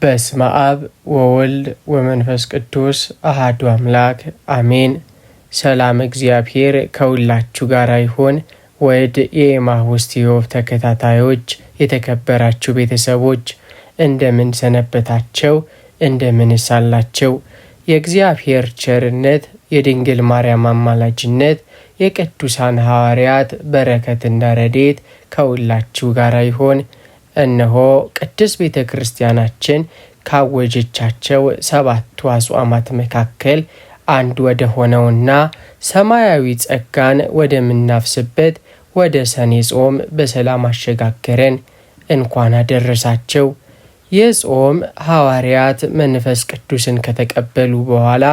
በስመ አብ ወወልድ ወመንፈስ ቅዱስ አሐዱ አምላክ አሜን። ሰላም እግዚአብሔር ከሁላችሁ ጋር ይሁን። ወድ የኤማሁስ ቲዩብ ተከታታዮች የተከበራችሁ ቤተሰቦች እንደምን ሰነበታችሁ? እንደምን ሳላችሁ? የእግዚአብሔር ቸርነት፣ የድንግል ማርያም አማላጅነት፣ የቅዱሳን ሐዋርያት በረከትና ረድኤት ከሁላችሁ ጋር ይሁን። እነሆ ቅድስት ቤተ ክርስቲያናችን ካወጀቻቸው 7 አጽዋማት መካከል አንድ ወደ ሆነውና ሰማያዊ ጸጋን ወደምናፍስበት ወደ ሰኔ ጾም በሰላም አሸጋገረን። እንኳን አደረሳቸው። ይህ ጾም ሐዋርያት መንፈስ ቅዱስን ከተቀበሉ በኋላ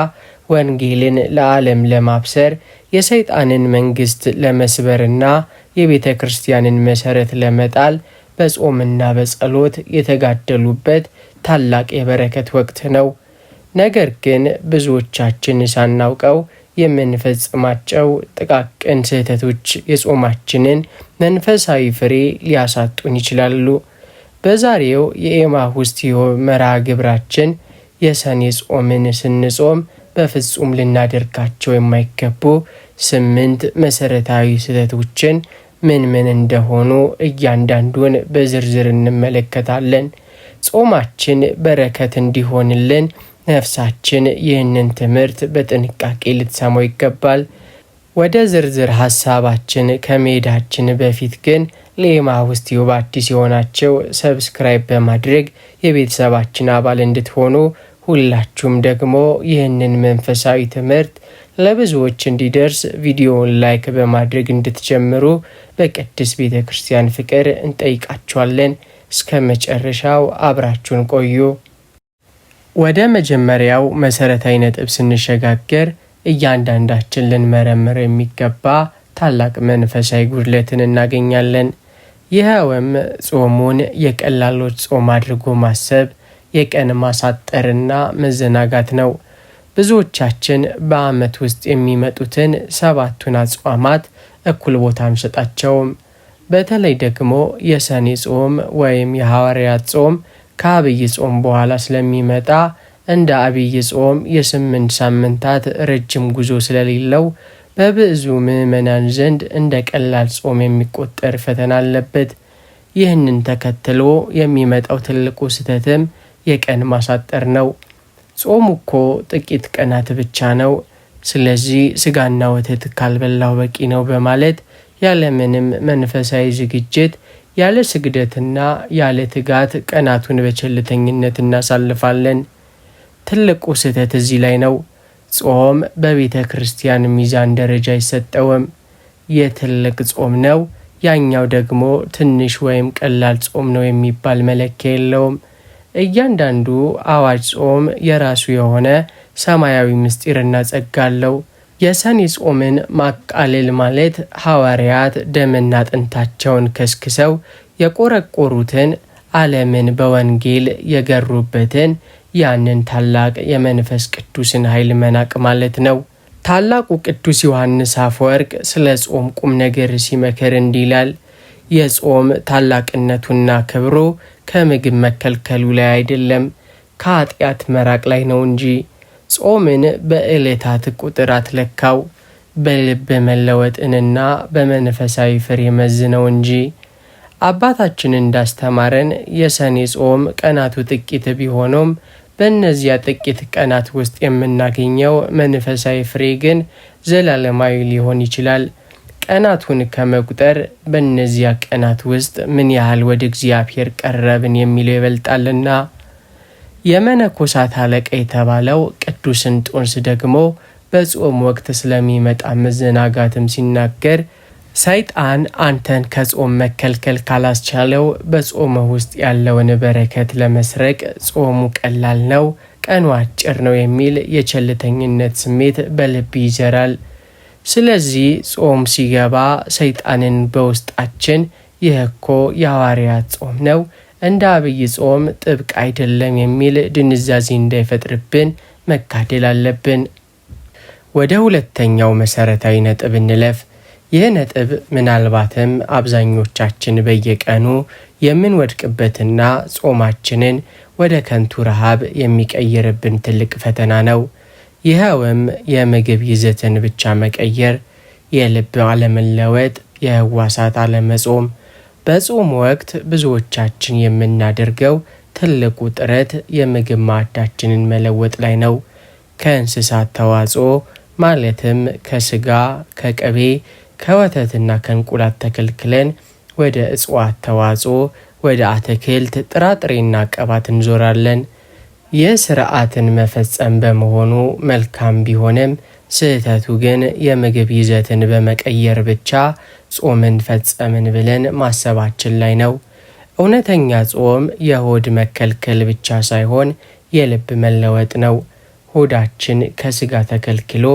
ወንጌልን ለዓለም ለማብሰር የሰይጣንን መንግሥት ለመስበርና የቤተ ክርስቲያንን መሠረት ለመጣል በጾምና በጸሎት የተጋደሉበት ታላቅ የበረከት ወቅት ነው። ነገር ግን ብዙዎቻችን ሳናውቀው የምንፈጽማቸው ጥቃቅን ስህተቶች የጾማችንን መንፈሳዊ ፍሬ ሊያሳጡን ይችላሉ። በዛሬው የኤማሁስ ቲዩብ መርሃ ግብራችን የሰኔ ጾምን ስንጾም በፍጹም ልናደርጋቸው የማይገቡ 8 መሠረታዊ ስህተቶችን ምን እንደሆኑ እያንዳንዱን በዝርዝር እንመለከታለን። ጾማችን በረከት እንዲሆንልን ነፍሳችን ይህንን ትምህርት በጥንቃቄ ልትሰማው ይገባል። ወደ ዝርዝር ሐሳባችን ከመሄዳችን በፊት ግን ለኤማሁስ ቲዩብ አዲስ የሆናችሁ ሰብስክራይብ በማድረግ የቤተሰባችን አባል እንድትሆኑ፣ ሁላችሁም ደግሞ ይህንን መንፈሳዊ ትምህርት ለብዙዎች እንዲደርስ ቪዲዮውን ላይክ በማድረግ እንድትጀምሩ በቅድስት ቤተ ክርስቲያን ፍቅር እንጠይቃችኋለን። እስከ መጨረሻው አብራችሁን ቆዩ። ወደ መጀመሪያው መሠረታዊ ነጥብ ስንሸጋገር እያንዳንዳችን ልንመረምር የሚገባ ታላቅ መንፈሳዊ ጉድለትን እናገኛለን። ይኸውም ጾሙን የቀላሎች ጾም አድርጎ ማሰብ፣ የቀን ማሳጠርና መዘናጋት ነው። ብዙዎቻችን በዓመት ውስጥ የሚመጡትን 7ቱን አጽዋማት እኩል ቦታ አንሰጣቸውም። በተለይ ደግሞ የሰኔ ጾም ወይም የሐዋርያት ጾም ከአብይ ጾም በኋላ ስለሚመጣ እንደ አብይ ጾም የ8 ሳምንታት ረጅም ጉዞ ስለሌለው በብዙ ምዕመናን ዘንድ እንደ ቀላል ጾም የሚቆጠር ፈተና አለበት። ይህንን ተከትሎ የሚመጣው ትልቁ ስህተትም የቀን ማሳጠር ነው። ጾሙ እኮ ጥቂት ቀናት ብቻ ነው፣ ስለዚህ ስጋና ወተት ካልበላው በቂ ነው በማለት ያለምንም መንፈሳዊ ዝግጅት፣ ያለ ስግደትና ያለ ትጋት ቀናቱን በቸልተኝነት እናሳልፋለን። ትልቁ ስህተት እዚህ ላይ ነው። ጾም በቤተ ክርስቲያን ሚዛን ደረጃ አይሰጠውም። የትልቅ ጾም ነው፣ ያኛው ደግሞ ትንሽ ወይም ቀላል ጾም ነው የሚባል መለኪያ የለውም። እያንዳንዱ አዋጅ ጾም የራሱ የሆነ ሰማያዊ ምስጢርና ጸጋ አለው። የሰኔ ጾምን ማቃለል ማለት ሐዋርያት ደምና አጥንታቸውን ከስክሰው የቆረቆሩትን ዓለምን በወንጌል የገሩበትን ያንን ታላቅ የመንፈስ ቅዱስን ኃይል መናቅ ማለት ነው። ታላቁ ቅዱስ ዮሐንስ አፈወርቅ ስለ ጾም ቁም ነገር ሲመክር እንዲህ ይላል። የጾም ታላቅነቱና ክብሩ ከምግብ መከልከሉ ላይ አይደለም፣ ከኃጢአት መራቅ ላይ ነው እንጂ። ጾምን በዕለታት ቁጥር አትለካው፣ በልብ መለወጥንና በመንፈሳዊ ፍሬ መዝነው እንጂ። አባታችን እንዳስተማረን የሰኔ ጾም ቀናቱ ጥቂት ቢሆኑም በእነዚያ ጥቂት ቀናት ውስጥ የምናገኘው መንፈሳዊ ፍሬ ግን ዘላለማዊ ሊሆን ይችላል። ቀናቱን ከመቁጠር በእነዚያ ቀናት ውስጥ ምን ያህል ወደ እግዚአብሔር ቀረብን የሚለው ይበልጣልና። የመነኮሳት አለቃ የተባለው ቅዱስ እንጦንስ ደግሞ በጾም ወቅት ስለሚመጣ መዘናጋትም ሲናገር ሰይጣን አንተን ከጾም መከልከል ካላስቻለው በጾም ውስጥ ያለውን በረከት ለመስረቅ ጾሙ ቀላል ነው፣ ቀኑ አጭር ነው የሚል የቸልተኝነት ስሜት በልብ ይዘራል። ስለዚህ ጾም ሲገባ ሰይጣንን በውስጣችን ይህ እኮ የሐዋርያት ጾም ነው፣ እንደ አብይ ጾም ጥብቅ አይደለም የሚል ድንዛዜ እንዳይፈጥርብን መጋደል አለብን። ወደ ሁለተኛው መሠረታዊ ነጥብ እንለፍ። ይህ ነጥብ ምናልባትም አብዛኞቻችን በየቀኑ የምንወድቅበትና ጾማችንን ወደ ከንቱ ረሃብ የሚቀይርብን ትልቅ ፈተና ነው። ይኸውም የምግብ ይዘትን ብቻ መቀየር፣ የልብ አለመለወጥ፣ የህዋሳት አለመጾም። በጾም ወቅት ብዙዎቻችን የምናደርገው ትልቁ ጥረት የምግብ ማዕዳችንን መለወጥ ላይ ነው። ከእንስሳት ተዋጽኦ ማለትም ከስጋ፣ ከቅቤ፣ ከወተትና ከእንቁላል ተከልክለን ወደ እጽዋት ተዋጽኦ፣ ወደ አትክልት፣ ጥራጥሬና ቅባት እንዞራለን። ይህ ስርዓትን መፈጸም በመሆኑ መልካም ቢሆንም ስህተቱ ግን የምግብ ይዘትን በመቀየር ብቻ ጾምን ፈጸምን ብለን ማሰባችን ላይ ነው። እውነተኛ ጾም የሆድ መከልከል ብቻ ሳይሆን የልብ መለወጥ ነው። ሆዳችን ከስጋ ተከልክሎ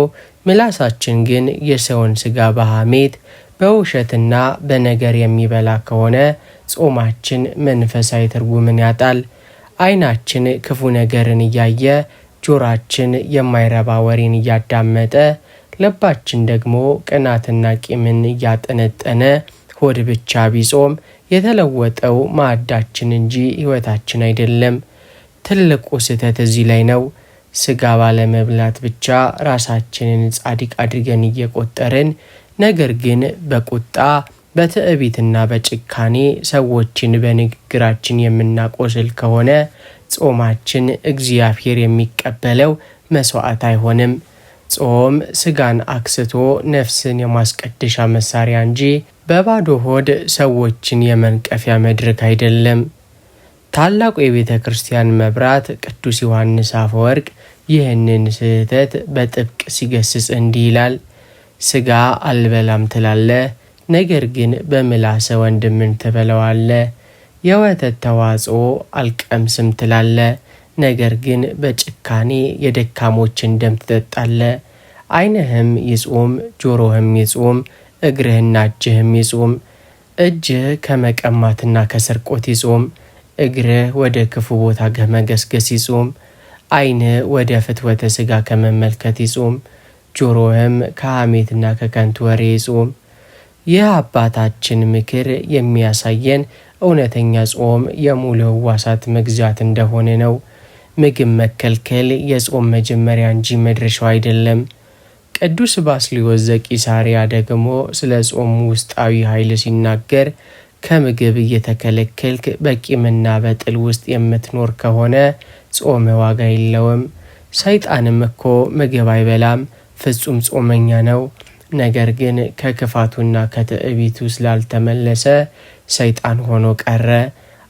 ምላሳችን ግን የሰውን ስጋ በሐሜት በውሸትና በነገር የሚበላ ከሆነ ጾማችን መንፈሳዊ ትርጉምን ያጣል። ዓይናችን ክፉ ነገርን እያየ፣ ጆሮአችን የማይረባ ወሬን እያዳመጠ፣ ልባችን ደግሞ ቅናትና ቂምን እያጠነጠነ ሆድ ብቻ ቢጾም የተለወጠው ማዕዳችን እንጂ ሕይወታችን አይደለም። ትልቁ ስህተት እዚህ ላይ ነው። ስጋ ባለመብላት ብቻ ራሳችንን ጻድቅ አድርገን እየቆጠርን፣ ነገር ግን በቁጣ በትዕቢትና በጭካኔ ሰዎችን በንግግራችን የምናቆስል ከሆነ ጾማችን እግዚአብሔር የሚቀበለው መስዋዕት አይሆንም። ጾም ስጋን አክስቶ ነፍስን የማስቀደሻ መሳሪያ እንጂ በባዶ ሆድ ሰዎችን የመንቀፊያ መድረክ አይደለም። ታላቁ የቤተ ክርስቲያን መብራት ቅዱስ ዮሐንስ አፈወርቅ ይህንን ስህተት በጥብቅ ሲገስጽ እንዲህ ይላል። ስጋ አልበላም ትላለህ፣ ነገር ግን በምላሰ ወንድምን ትበለዋለህ። የወተት ተዋጽኦ አልቀምስም ትላለህ፣ ነገር ግን በጭካኔ የደካሞችን ደም ትጠጣለህ። ዓይንህም ይጹም፣ ጆሮህም ይጹም፣ እግርህና እጅህም ይጹም። እጅህ ከመቀማትና ከስርቆት ይጹም፣ እግርህ ወደ ክፉ ቦታ ከመገስገስ ይጹም። ዓይንህ ወደ ፍትወተ ሥጋ ከመመልከት ይጹም፣ ጆሮህም ከሐሜትና ከከንቱ ወሬ ይጹም። ይህ አባታችን ምክር የሚያሳየን እውነተኛ ጾም የሙሉ ሕዋሳት መግዛት እንደሆነ ነው። ምግብ መከልከል የጾም መጀመሪያ እንጂ መድረሻው አይደለም። ቅዱስ ባስልዮስ ዘቂሳርያ ደግሞ ስለ ጾም ውስጣዊ ኃይል ሲናገር ከምግብ እየተከለከልክ በቂምና በጥል ውስጥ የምትኖር ከሆነ ጾም ዋጋ የለውም። ሰይጣንም እኮ ምግብ አይበላም፣ ፍጹም ጾመኛ ነው። ነገር ግን ከክፋቱና ከትዕቢቱ ስላልተመለሰ ሰይጣን ሆኖ ቀረ።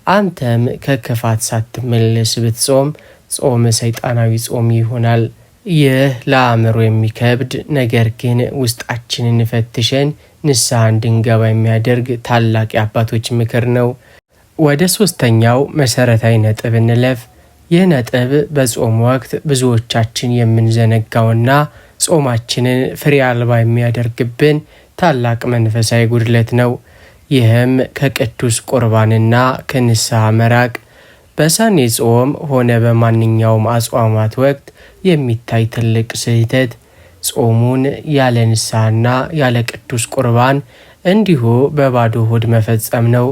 አንተም ከክፋት ሳትመለስ ብትጾም ጾም ሰይጣናዊ ጾም ይሆናል። ይህ ለአእምሮ የሚከብድ ነገር ግን ውስጣችንን ፈትሸን ንስሐ እንድንገባ የሚያደርግ ታላቅ የአባቶች ምክር ነው። ወደ ሶስተኛው መሰረታዊ ነጥብ እንለፍ። ይህ ነጥብ በጾም ወቅት ብዙዎቻችን የምንዘነጋውና ጾማችንን ፍሬ አልባ የሚያደርግብን ታላቅ መንፈሳዊ ጉድለት ነው። ይህም ከቅዱስ ቁርባንና ከንስሐ መራቅ። በሰኔ ጾም ሆነ በማንኛውም አጽዋማት ወቅት የሚታይ ትልቅ ስህተት ጾሙን ያለ ንስሐና ያለ ቅዱስ ቁርባን እንዲሁ በባዶ ሆድ መፈጸም ነው።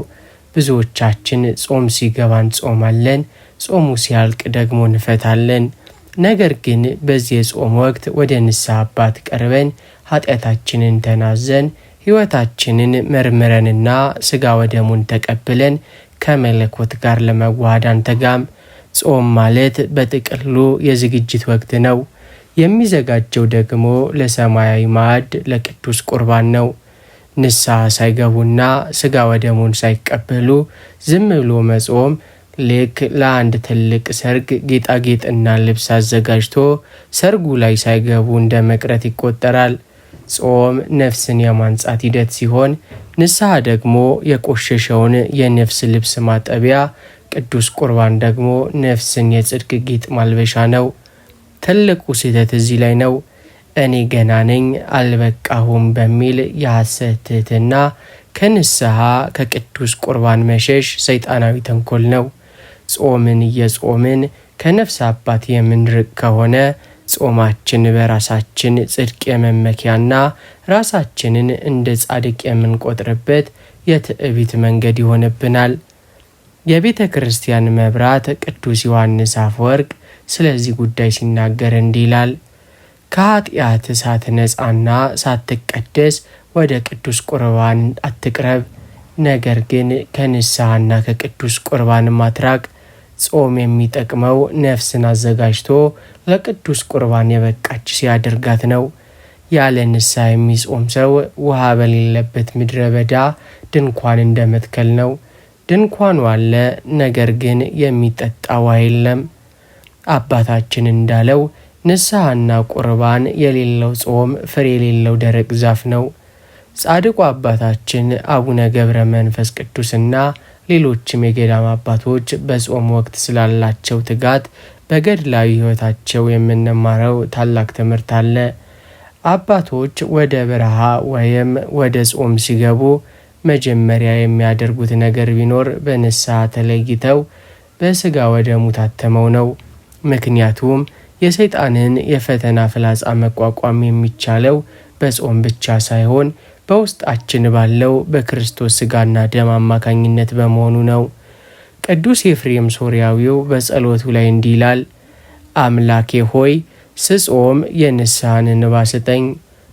ብዙዎቻችን ጾም ሲገባ እንጾማለን፣ ጾሙ ሲያልቅ ደግሞ እንፈታለን። ነገር ግን በዚህ የጾም ወቅት ወደ ንስሐ አባት ቀርበን ኃጢአታችንን ተናዘን ሕይወታችንን መርምረንና ሥጋ ወደሙን ተቀብለን ከመለኮት ጋር ለመዋሃድ አንተጋም። ጾም ማለት በጥቅሉ የዝግጅት ወቅት ነው። የሚዘጋጀው ደግሞ ለሰማያዊ ማዕድ ለቅዱስ ቁርባን ነው። ንስሐ ሳይገቡና ሥጋ ወደሙን ሳይቀበሉ ዝም ብሎ መጾም ልክ ለአንድ ትልቅ ሰርግ ጌጣጌጥና ልብስ አዘጋጅቶ ሰርጉ ላይ ሳይገቡ እንደ መቅረት ይቆጠራል። ጾም ነፍስን የማንጻት ሂደት ሲሆን፣ ንስሐ ደግሞ የቆሸሸውን የነፍስ ልብስ ማጠቢያ፣ ቅዱስ ቁርባን ደግሞ ነፍስን የጽድቅ ጌጥ ማልበሻ ነው። ትልቁ ስህተት እዚህ ላይ ነው። እኔ ገና ነኝ አልበቃሁም በሚል የሐሰት ትሕትና ከንስሐ ከቅዱስ ቁርባን መሸሽ ሰይጣናዊ ተንኮል ነው። ጾምን እየጾምን ከነፍስ አባት የምንርቅ ከሆነ ጾማችን በራሳችን ጽድቅ የመመኪያና ራሳችንን እንደ ጻድቅ የምንቆጥርበት የትዕቢት መንገድ ይሆንብናል። የቤተ ክርስቲያን መብራት ቅዱስ ዮሐንስ አፈወርቅ ስለዚህ ጉዳይ ሲናገር እንዲህ ይላል። ከኃጢአት ሳትነጻና ሳትቀደስ ወደ ቅዱስ ቁርባን አትቅረብ። ነገር ግን ከንስሐና ከቅዱስ ቁርባን ማትራቅ። ጾም የሚጠቅመው ነፍስን አዘጋጅቶ ለቅዱስ ቁርባን የበቃች ሲያደርጋት ነው። ያለ ንስሐ የሚጾም ሰው ውሃ በሌለበት ምድረ በዳ ድንኳን እንደመትከል ነው። ድንኳኑ አለ፣ ነገር ግን የሚጠጣ ውሃ የለም። አባታችን እንዳለው ንስሐና ቁርባን የሌለው ጾም ፍሬ የሌለው ደረቅ ዛፍ ነው። ጻድቁ አባታችን አቡነ ገብረ መንፈስ ቅዱስና ሌሎችም የገዳም አባቶች በጾም ወቅት ስላላቸው ትጋት በገድላዊ ሕይወታቸው የምንማረው ታላቅ ትምህርት አለ። አባቶች ወደ በረሃ ወይም ወደ ጾም ሲገቡ መጀመሪያ የሚያደርጉት ነገር ቢኖር በንስሐ ተለይተው በሥጋ ወደሙ ታተመው ነው። ምክንያቱም የሰይጣንን የፈተና ፍላጻ መቋቋም የሚቻለው በጾም ብቻ ሳይሆን በውስጣችን ባለው በክርስቶስ ሥጋና ደም አማካኝነት በመሆኑ ነው። ቅዱስ ኤፍሬም ሶርያዊው በጸሎቱ ላይ እንዲህ ይላል። አምላኬ ሆይ ስጾም የንስሐን እንባ ስጠኝ።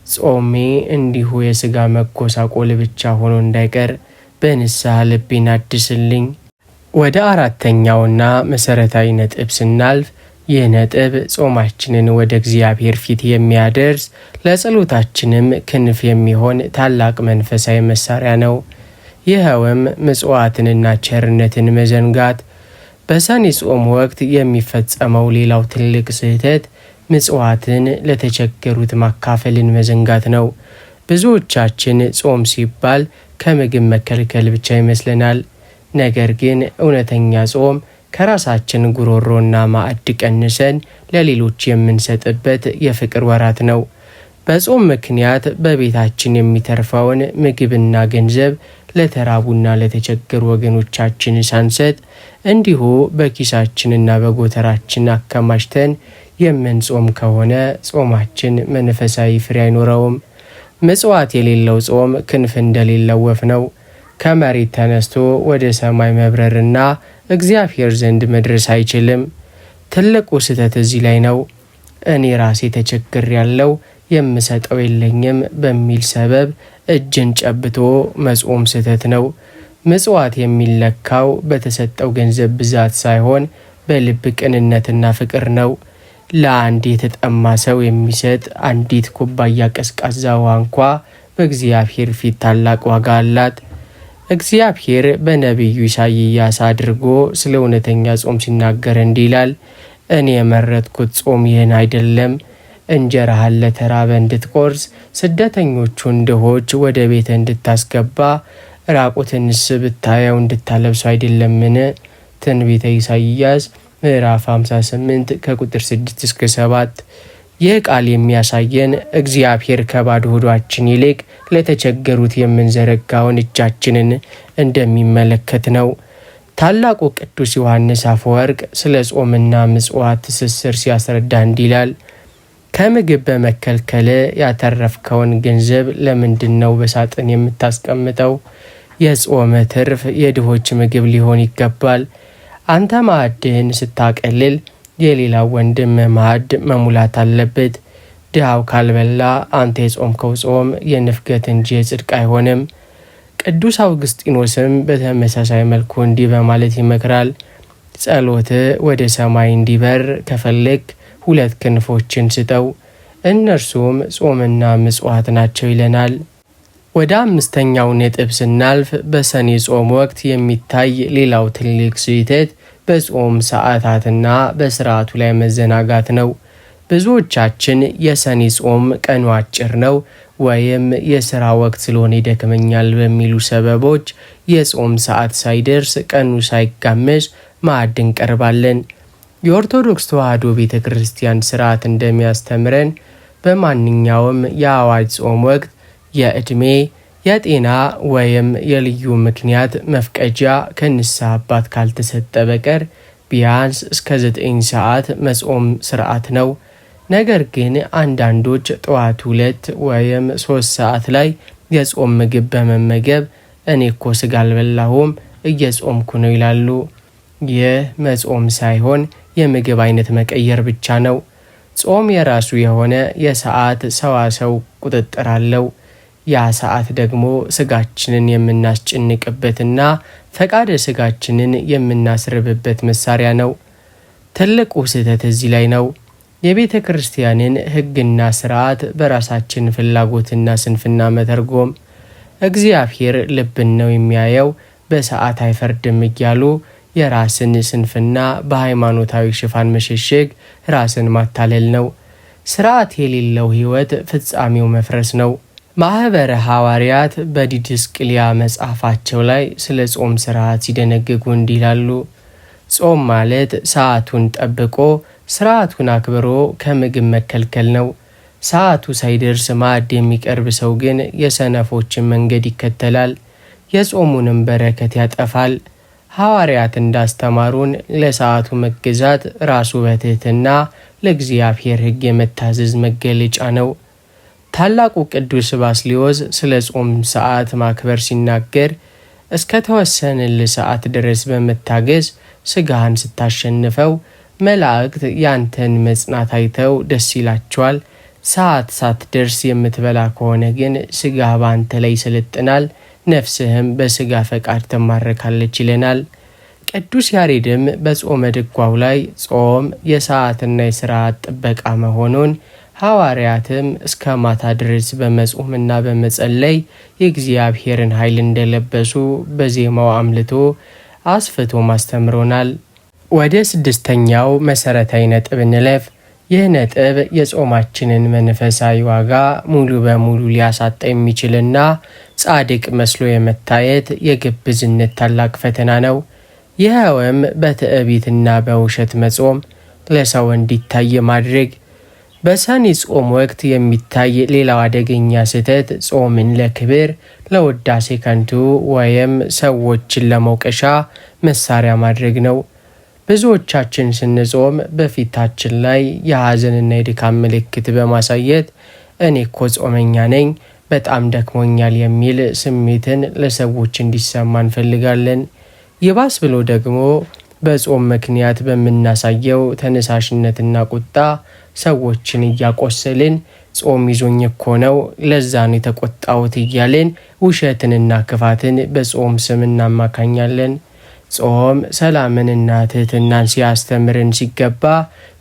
ጾሜ እንዲሁ የሥጋ መጎሳቆል ብቻ ሆኖ እንዳይቀር በንስሐ ልቤን አድስልኝ። ወደ አራተኛውና መሠረታዊ ነጥብ ስናልፍ ይህ ነጥብ ጾማችንን ወደ እግዚአብሔር ፊት የሚያደርስ ለጸሎታችንም ክንፍ የሚሆን ታላቅ መንፈሳዊ መሳሪያ ነው። ይኸውም ምጽዋትንና ቸርነትን መዘንጋት። በሰኔ ጾም ወቅት የሚፈጸመው ሌላው ትልቅ ስህተት ምጽዋትን ለተቸገሩት ማካፈልን መዘንጋት ነው። ብዙዎቻችን ጾም ሲባል ከምግብ መከልከል ብቻ ይመስለናል። ነገር ግን እውነተኛ ጾም ከራሳችን ጉሮሮና ማዕድ ቀንሰን ለሌሎች የምንሰጥበት የፍቅር ወራት ነው። በጾም ምክንያት በቤታችን የሚተርፈውን ምግብና ገንዘብ ለተራቡና ለተቸገሩ ወገኖቻችን ሳንሰጥ እንዲሁ በኪሳችንና በጎተራችን አከማችተን የምንጾም ከሆነ ጾማችን መንፈሳዊ ፍሬ አይኖረውም። ምጽዋት የሌለው ጾም ክንፍ እንደሌለው ወፍ ነው። ከመሬት ተነስቶ ወደ ሰማይ መብረርና እግዚአብሔር ዘንድ መድረስ አይችልም። ትልቁ ስህተት እዚህ ላይ ነው። እኔ ራሴ ተቸግር ያለው የምሰጠው የለኝም በሚል ሰበብ እጅን ጨብቶ መጾም ስህተት ነው። ምጽዋት የሚለካው በተሰጠው ገንዘብ ብዛት ሳይሆን በልብ ቅንነትና ፍቅር ነው። ለአንድ የተጠማ ሰው የሚሰጥ አንዲት ኩባያ ቀዝቃዛ ውሃ እንኳ በእግዚአብሔር ፊት ታላቅ ዋጋ አላት። እግዚአብሔር በነቢዩ ኢሳይያስ አድርጎ ስለ እውነተኛ ጾም ሲናገር እንዲህ ይላል። እኔ የመረጥኩት ጾም ይህን አይደለም፣ እንጀራህን ለተራበ እንድትቆርስ፣ ስደተኞቹን ድሆች ወደ ቤት እንድታስገባ፣ ራቁትንስ ብታየው እንድታለብሱ አይደለምን? ትንቢተ ኢሳይያስ ምዕራፍ 58 ከቁጥር 6 እስከ 7። ይህ ቃል የሚያሳየን እግዚአብሔር ከባዶ ሆዷችን ይልቅ ለተቸገሩት የምንዘረጋውን እጃችንን እንደሚመለከት ነው። ታላቁ ቅዱስ ዮሐንስ አፈወርቅ ስለ ጾምና ምጽዋት ትስስር ሲያስረዳ እንዲህ ይላል። ከምግብ በመከልከል ያተረፍከውን ገንዘብ ለምንድን ነው በሳጥን የምታስቀምጠው? የጾም ትርፍ የድሆች ምግብ ሊሆን ይገባል። አንተ ማዕድህን ስታቀልል የሌላው ወንድም ማዕድ መሙላት አለበት። ድሃው ካልበላ አንተ የጾምከው ጾም የንፍገት እንጂ የጽድቅ አይሆንም። ቅዱስ አውግስጢኖስም በተመሳሳይ መልኩ እንዲህ በማለት ይመክራል። ጸሎት ወደ ሰማይ እንዲበር ከፈለግ 2 ክንፎችን ስጠው፣ እነርሱም ጾምና ምጽዋት ናቸው ይለናል። ወደ 5ኛው ነጥብ ስናልፍ በሰኔ ጾም ወቅት የሚታይ ሌላው ትልቅ ስህተት በጾም ሰዓታትና በስርዓቱ ላይ መዘናጋት ነው። ብዙዎቻችን የሰኔ ጾም ቀኑ አጭር ነው ወይም የሥራ ወቅት ስለሆነ ይደክመኛል በሚሉ ሰበቦች የጾም ሰዓት ሳይደርስ ቀኑ ሳይጋመስ ማዕድ እንቀርባለን። የኦርቶዶክስ ተዋሕዶ ቤተ ክርስቲያን ስርዓት እንደሚያስተምረን በማንኛውም የአዋጅ ጾም ወቅት የዕድሜ፣ የጤና ወይም የልዩ ምክንያት መፍቀጃ ከንስሐ አባት ካልተሰጠ በቀር ቢያንስ እስከ 9 ሰዓት መጾም ስርዓት ነው። ነገር ግን አንዳንዶች ጠዋት 2 ወይም 3 ሰዓት ላይ የጾም ምግብ በመመገብ እኔ እኮ ስጋ አልበላሁም እየጾምኩ ነው ይላሉ። ይህ መጾም ሳይሆን የምግብ አይነት መቀየር ብቻ ነው። ጾም የራሱ የሆነ የሰዓት ሰዋሰው ቁጥጥር አለው። ያ ሰዓት ደግሞ ስጋችንን የምናስጨንቅበትና ፈቃደ ስጋችንን የምናስርብበት መሳሪያ ነው። ትልቁ ስህተት እዚህ ላይ ነው። የቤተ ክርስቲያንን ሕግና ስርዓት በራሳችን ፍላጎትና ስንፍና መተርጎም። እግዚአብሔር ልብን ነው የሚያየው፣ በሰዓት አይፈርድም እያሉ የራስን ስንፍና በሃይማኖታዊ ሽፋን መሸሸግ ራስን ማታለል ነው። ስርዓት የሌለው ሕይወት ፍጻሜው መፍረስ ነው። ማኅበረ ሐዋርያት በዲድስቅልያ መጽሐፋቸው ላይ ስለ ጾም ስርዓት ሲደነግጉ እንዲህ ይላሉ። ጾም ማለት ሰዓቱን ጠብቆ ስርዓቱን አክብሮ ከምግብ መከልከል ነው። ሰዓቱ ሳይደርስ ማዕድ የሚቀርብ ሰው ግን የሰነፎችን መንገድ ይከተላል፣ የጾሙንም በረከት ያጠፋል። ሐዋርያት እንዳስተማሩን ለሰዓቱ መገዛት ራሱ በትሕትና ለእግዚአብሔር ሕግ የመታዘዝ መገለጫ ነው። ታላቁ ቅዱስ ባስልዮስ ስለ ጾም ሰዓት ማክበር ሲናገር እስከ ተወሰነልህ ሰዓት ድረስ በመታገዝ ስጋህን ስታሸንፈው መላእክት ያንተን መጽናት አይተው ደስ ይላቸዋል። ሰዓት ሳትደርስ የምትበላ ከሆነ ግን ስጋህ በአንተ ላይ ይሰለጥናል፣ ነፍስህም በስጋ ፈቃድ ትማረካለች ይለናል። ቅዱስ ያሬድም በጾመ ድጓው ላይ ጾም የሰዓትና የሥርዓት ጥበቃ መሆኑን፣ ሐዋርያትም እስከ ማታ ድረስ በመጾምና በመጸለይ የእግዚአብሔርን ኃይል እንደለበሱ በዜማው አምልቶ አስፍቶ ማስተምሮናል። ወደ 6ኛው መሰረታዊ ነጥብ እንለፍ። ይህ ነጥብ የጾማችንን መንፈሳዊ ዋጋ ሙሉ በሙሉ ሊያሳጣ የሚችልና ጻድቅ መስሎ የመታየት የግብዝነት ታላቅ ፈተና ነው። ይኸውም በትዕቢትና በውሸት መጾም፣ ለሰው እንዲታይ ማድረግ። በሰኔ ጾም ወቅት የሚታይ ሌላው አደገኛ ስህተት ጾምን ለክብር፣ ለውዳሴ ከንቱ ወይም ሰዎችን ለመውቀሻ መሳሪያ ማድረግ ነው። ብዙዎቻችን ስንጾም በፊታችን ላይ የሐዘንና የድካም ምልክት በማሳየት እኔ እኮ ጾመኛ ነኝ፣ በጣም ደክሞኛል የሚል ስሜትን ለሰዎች እንዲሰማ እንፈልጋለን። ይባስ ብሎ ደግሞ በጾም ምክንያት በምናሳየው ተነሳሽነትና ቁጣ ሰዎችን እያቆሰልን ጾም ይዞኝ እኮ ነው፣ ለዛ ነው የተቆጣሁት እያልን ውሸትንና ክፋትን በጾም ስም እናማካኛለን። ጾም ሰላምንና ትሕትናን ሲያስተምርን ሲገባ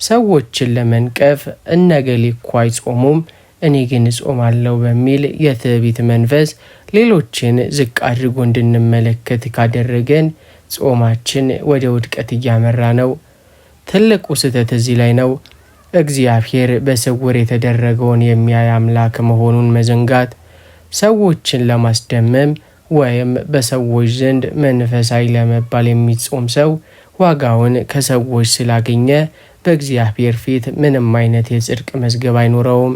ሰዎችን ለመንቀፍ እነገሌ እኮ አይጾሙም እኔ ግን እጾማለሁ በሚል የትዕቢት መንፈስ ሌሎችን ዝቅ አድርጎ እንድንመለከት ካደረገን ጾማችን ወደ ውድቀት እያመራ ነው። ትልቁ ስህተት እዚህ ላይ ነው። እግዚአብሔር በስውር የተደረገውን የሚያይ አምላክ መሆኑን መዘንጋት። ሰዎችን ለማስደመም ወይም በሰዎች ዘንድ መንፈሳዊ ለመባል የሚጾም ሰው ዋጋውን ከሰዎች ስላገኘ በእግዚአብሔር ፊት ምንም አይነት የጽድቅ መዝገብ አይኖረውም።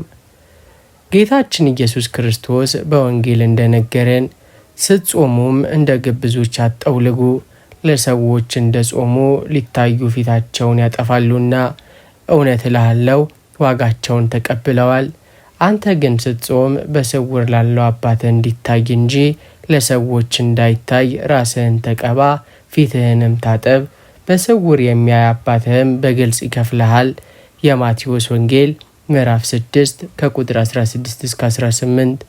ጌታችን ኢየሱስ ክርስቶስ በወንጌል እንደነገረን ስትጾሙም እንደ ግብዞች አትጠውልጉ፣ ለሰዎች እንደ ጾሙ ሊታዩ ፊታቸውን ያጠፋሉና፣ እውነት እልሃለሁ ዋጋቸውን ተቀብለዋል። አንተ ግን ስትጾም በስውር ላለው አባትህ እንዲታይ እንጂ ለሰዎች እንዳይታይ ራስህን ተቀባ፣ ፊትህንም ታጠብ፣ በስውር የሚያይ አባትህም በግልጽ ይከፍልሃል። የማቴዎስ ወንጌል ምዕራፍ 6 ከቁጥር 16 እስከ 18።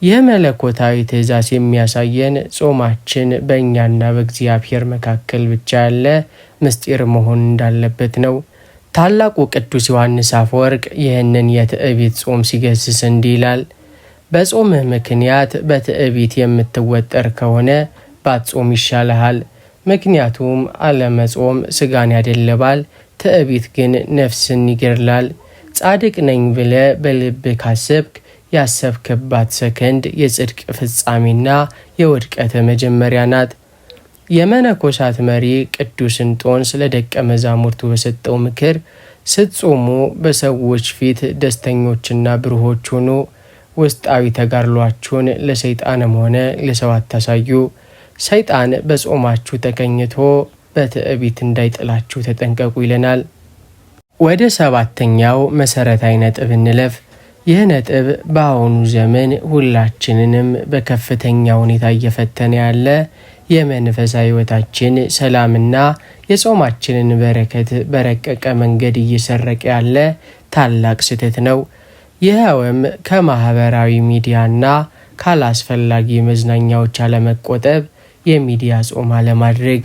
ይህ መለኮታዊ ትእዛዝ የሚያሳየን ጾማችን በእኛና በእግዚአብሔር መካከል ብቻ ያለ ምስጢር መሆን እንዳለበት ነው። ታላቁ ቅዱስ ዮሐንስ አፈወርቅ ይህንን የትዕቢት ጾም ሲገስስ እንዲህ ይላል። በጾምህ ምክንያት በትዕቢት የምትወጠር ከሆነ ባትጾም ይሻልሃል። ምክንያቱም አለመጾም ስጋን ያደልባል፣ ትዕቢት ግን ነፍስን ይገድላል። ጻድቅ ነኝ ብለህ በልብህ ካሰብክ ያሰብክባት ሰከንድ የጽድቅ ፍጻሜና የውድቀት መጀመሪያ ናት። የመነኮሳት መሪ ቅዱስ እንጦንስ ለደቀ መዛሙርቱ በሰጠው ምክር ስትጾሙ በሰዎች ፊት ደስተኞችና ብሩሆች ሁኑ፣ ውስጣዊ ተጋድሏችሁን ለሰይጣንም ሆነ ለሰው አታሳዩ፣ ሰይጣን በጾማችሁ ተቀኝቶ በትዕቢት እንዳይጥላችሁ ተጠንቀቁ ይለናል። ወደ 7ኛው መሰረታዊ ነጥብ እንለፍ። ይህ ነጥብ በአሁኑ ዘመን ሁላችንንም በከፍተኛ ሁኔታ እየፈተነ ያለ የመንፈሳዊ ሕይወታችን ሰላምና የጾማችንን በረከት በረቀቀ መንገድ እየሰረቀ ያለ ታላቅ ስህተት ነው። ይኸውም ከማህበራዊ ሚዲያና ካላስፈላጊ መዝናኛዎች አለመቆጠብ፣ የሚዲያ ጾም አለማድረግ።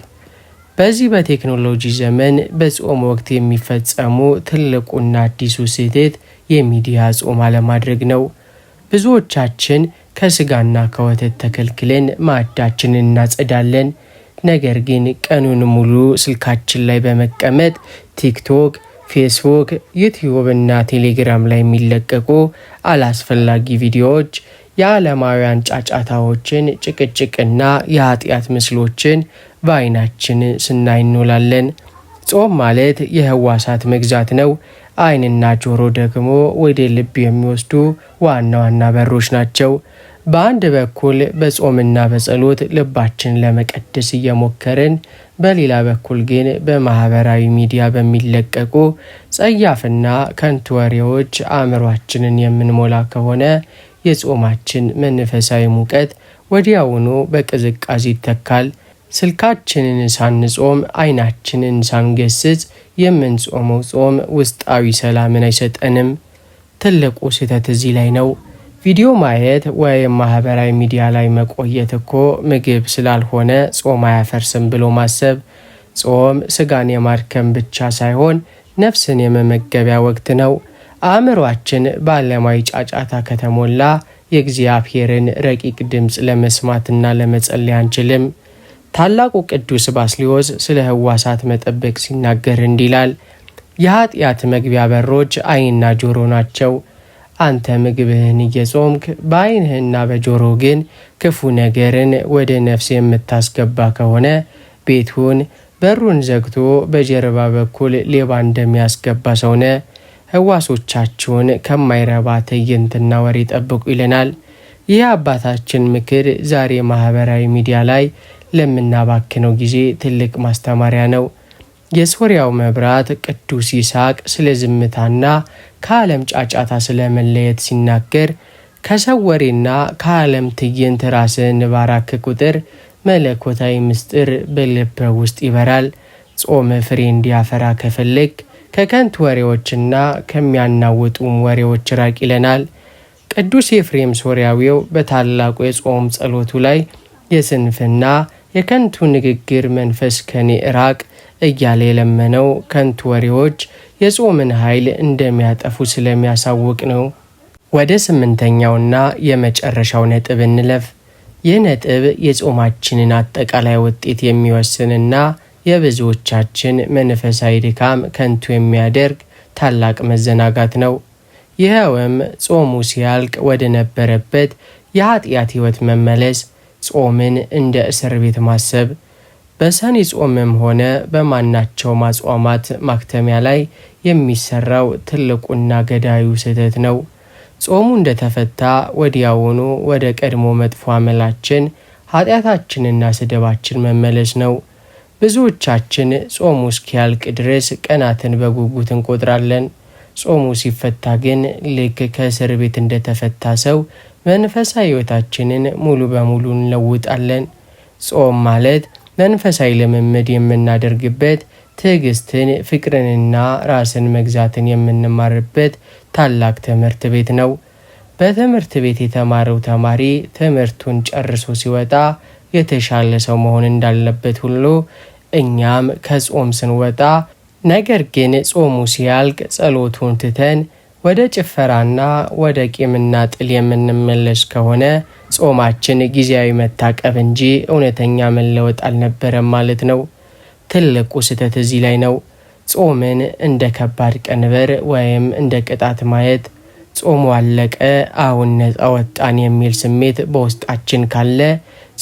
በዚህ በቴክኖሎጂ ዘመን በጾም ወቅት የሚፈጸሙ ትልቁና አዲሱ ስህተት የሚዲያ ጾም አለማድረግ ነው። ብዙዎቻችን ከስጋና ከወተት ተከልክለን ማዕዳችንን እናጸዳለን። ነገር ግን ቀኑን ሙሉ ስልካችን ላይ በመቀመጥ ቲክቶክ፣ ፌስቡክ፣ ዩቲዩብ እና ቴሌግራም ላይ የሚለቀቁ አላስፈላጊ ቪዲዮዎች የዓለማውያን ጫጫታዎችን፣ ጭቅጭቅና የኃጢአት ምስሎችን በአይናችን ስናይ እንውላለን። ጾም ማለት የህዋሳት መግዛት ነው። አይንና ጆሮ ደግሞ ወደ ልብ የሚወስዱ ዋና ዋና በሮች ናቸው። በአንድ በኩል በጾምና በጸሎት ልባችን ለመቀደስ እየሞከርን፣ በሌላ በኩል ግን በማህበራዊ ሚዲያ በሚለቀቁ ጸያፍና ከንቱ ወሬዎች አእምሯችንን የምንሞላ ከሆነ የጾማችን መንፈሳዊ ሙቀት ወዲያውኑ በቅዝቃዜ ይተካል። ስልካችንን ሳንጾም አይናችንን ሳንገስጽ የምንጾመው ጾም ውስጣዊ ሰላምን አይሰጠንም። ትልቁ ስህተት እዚህ ላይ ነው። ቪዲዮ ማየት ወይም ማህበራዊ ሚዲያ ላይ መቆየት እኮ ምግብ ስላልሆነ ጾም አያፈርስም ብሎ ማሰብ። ጾም ስጋን የማድከም ብቻ ሳይሆን ነፍስን የመመገቢያ ወቅት ነው። አእምሯችን በዓለማዊ ጫጫታ ከተሞላ የእግዚአብሔርን ረቂቅ ድምፅ ለመስማትና ለመጸለይ አንችልም። ታላቁ ቅዱስ ባስልዮስ ስለ ህዋሳት መጠበቅ ሲናገር እንዲህ ይላል። የኃጢአት መግቢያ በሮች ዓይንና ጆሮ ናቸው። አንተ ምግብህን እየጾምክ በዓይንህና በጆሮ ግን ክፉ ነገርን ወደ ነፍስ የምታስገባ ከሆነ ቤቱን በሩን ዘግቶ በጀርባ በኩል ሌባ እንደሚያስገባ ሰውነ። ህዋሶቻችሁን ከማይረባ ትዕይንትና ወሬ ጠብቁ ይለናል። ይህ አባታችን ምክር ዛሬ ማህበራዊ ሚዲያ ላይ ለምናባክነው ጊዜ ትልቅ ማስተማሪያ ነው። የሶርያው መብራት ቅዱስ ይስሐቅ ስለ ዝምታና ከዓለም ጫጫታ ስለ መለየት ሲናገር ከሰው ወሬና ከዓለም ትዕይንት ራስን ባራክ ቁጥር መለኮታዊ ምስጢር በልብህ ውስጥ ይበራል። ጾም ፍሬ እንዲያፈራ ከፈለግ ከከንቱ ወሬዎችና ከሚያናውጡም ወሬዎች ራቅ ይለናል። ቅዱስ ኤፍሬም ሶርያዊው በታላቁ የጾም ጸሎቱ ላይ የስንፍና የከንቱ ንግግር መንፈስ ከኔ ራቅ እያለ የለመነው ከንቱ ወሬዎች የጾምን ኃይል እንደሚያጠፉ ስለሚያሳውቅ ነው። ወደ 8ኛውና የመጨረሻው ነጥብ እንለፍ። ይህ ነጥብ የጾማችንን አጠቃላይ ውጤት የሚወስንና የብዙዎቻችን መንፈሳዊ ድካም ከንቱ የሚያደርግ ታላቅ መዘናጋት ነው። ይኸውም ጾሙ ሲያልቅ ወደ ነበረበት የኃጢአት ሕይወት መመለስ፣ ጾምን እንደ እስር ቤት ማሰብ። በሰኔ ጾምም ሆነ በማናቸውም አጽዋማት ማክተሚያ ላይ የሚሰራው ትልቁና ገዳዩ ስህተት ነው። ጾሙ እንደተፈታ ወዲያውኑ ወደ ቀድሞ መጥፎ አመላችን፣ ኃጢአታችንና ስድባችን መመለስ ነው። ብዙዎቻችን ጾሙ እስኪያልቅ ድረስ ቀናትን በጉጉት እንቆጥራለን። ጾሙ ሲፈታ ግን ልክ ከእስር ቤት እንደተፈታ ሰው መንፈሳዊ ሕይወታችንን ሙሉ በሙሉ እንለውጣለን። ጾም ማለት መንፈሳዊ ልምምድ የምናደርግበት፣ ትዕግስትን፣ ፍቅርንና ራስን መግዛትን የምንማርበት ታላቅ ትምህርት ቤት ነው። በትምህርት ቤት የተማረው ተማሪ ትምህርቱን ጨርሶ ሲወጣ የተሻለ ሰው መሆን እንዳለበት ሁሉ እኛም ከጾም ስንወጣ፣ ነገር ግን ጾሙ ሲያልቅ ጸሎቱን ትተን ወደ ጭፈራና ወደ ቂምና ጥል የምንመለስ ከሆነ ጾማችን ጊዜያዊ መታቀብ እንጂ እውነተኛ መለወጥ አልነበረም ማለት ነው። ትልቁ ስህተት እዚህ ላይ ነው። ጾምን እንደ ከባድ ቀንበር ወይም እንደ ቅጣት ማየት። ጾሙ አለቀ፣ አሁን ነፃ ወጣን የሚል ስሜት በውስጣችን ካለ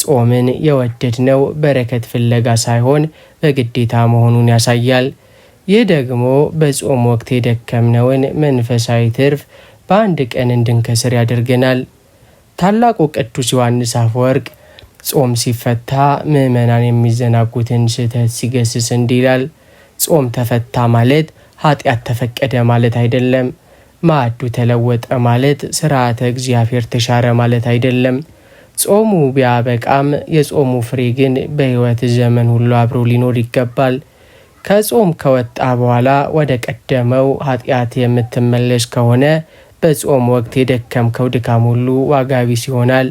ጾምን የወደድነው በረከት ፍለጋ ሳይሆን በግዴታ መሆኑን ያሳያል። ይህ ደግሞ በጾም ወቅት የደከምነውን መንፈሳዊ ትርፍ በአንድ ቀን እንድንከስር ያደርገናል። ታላቁ ቅዱስ ዮሐንስ አፈወርቅ ጾም ሲፈታ ምዕመናን የሚዘናጉትን ስህተት ሲገስስ እንዲህ ይላል። ጾም ተፈታ ማለት ኃጢአት ተፈቀደ ማለት አይደለም። ማዕዱ ተለወጠ ማለት ስርዓተ እግዚአብሔር ተሻረ ማለት አይደለም። ጾሙ ቢያበቃም የጾሙ ፍሬ ግን በሕይወት ዘመን ሁሉ አብሮ ሊኖር ይገባል። ከጾም ከወጣ በኋላ ወደ ቀደመው ኃጢአት የምትመለስ ከሆነ በጾም ወቅት የደከምከው ድካም ሁሉ ዋጋ ቢስ ይሆናል።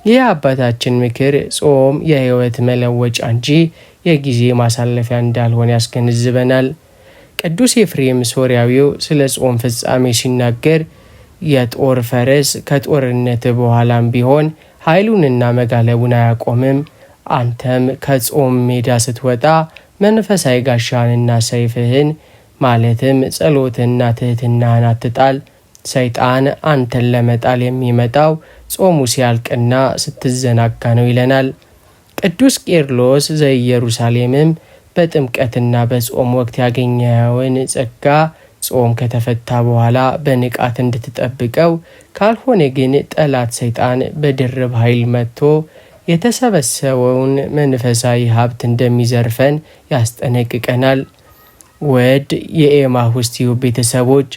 ይህ አባታችን ምክር ጾም የሕይወት መለወጫ እንጂ የጊዜ ማሳለፊያ እንዳልሆነ ያስገነዝበናል። ቅዱስ ኤፍሬም ሶርያዊው ስለ ጾም ፍጻሜ ሲናገር የጦር ፈረስ ከጦርነት በኋላም ቢሆን ኃይሉንና መጋለቡን አያቆምም። አንተም ከጾም ሜዳ ስትወጣ መንፈሳዊ ጋሻህንና ሰይፍህን ማለትም ጸሎትንና ትሕትናህን አትጣል። ሰይጣን አንተን ለመጣል የሚመጣው ጾሙ ሲያልቅና ስትዘናጋ ነው ይለናል። ቅዱስ ቄርሎስ ዘኢየሩሳሌምም በጥምቀትና በጾም ወቅት ያገኘኸውን ጸጋ ጾም ከተፈታ በኋላ በንቃት እንድትጠብቀው፣ ካልሆነ ግን ጠላት ሰይጣን በድርብ ኃይል መጥቶ የተሰበሰበውን መንፈሳዊ ሀብት እንደሚዘርፈን ያስጠነቅቀናል። ወድ የኤማሁስ ቲዩብ ቤተሰቦች፣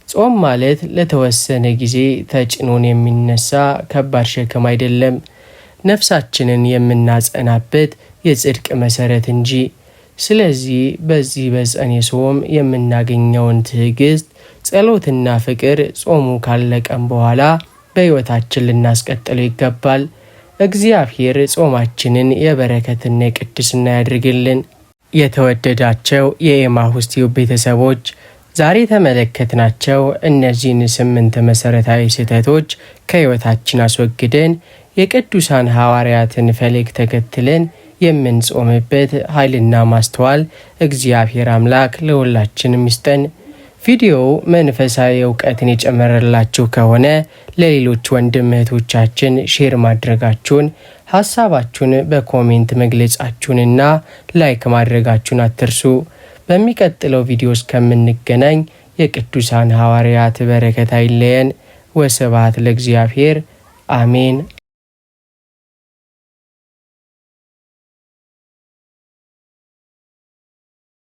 ጾም ማለት ለተወሰነ ጊዜ ተጭኖን የሚነሳ ከባድ ሸክም አይደለም፣ ነፍሳችንን የምናጸናበት የጽድቅ መሰረት እንጂ። ስለዚህ በዚህ በጸኔ ጾም የምናገኘውን ትዕግስት፣ ጸሎትና ፍቅር ጾሙ ካለቀም በኋላ በሕይወታችን ልናስቀጥለው ይገባል። እግዚአብሔር ጾማችንን የበረከትና የቅድስና ያድርግልን። የተወደዳቸው የኤማሁስ ቲዩብ ቤተሰቦች፣ ዛሬ የተመለከትናቸው እነዚህን 8 መሰረታዊ ስህተቶች ከሕይወታችን አስወግደን የቅዱሳን ሐዋርያትን ፈለግ ተከትለን የምንጾምበት ኃይልና ማስተዋል እግዚአብሔር አምላክ ለሁላችንም ይስጠን። ቪዲዮው መንፈሳዊ እውቀትን የጨመረላችሁ ከሆነ ለሌሎች ወንድም እህቶቻችን ሼር ማድረጋችሁን፣ ሐሳባችሁን በኮሜንት መግለጻችሁንና ላይክ ማድረጋችሁን አትርሱ። በሚቀጥለው ቪዲዮ እስከምንገናኝ የቅዱሳን ሐዋርያት በረከት አይለየን። ወስብሐት ለእግዚአብሔር። አሜን።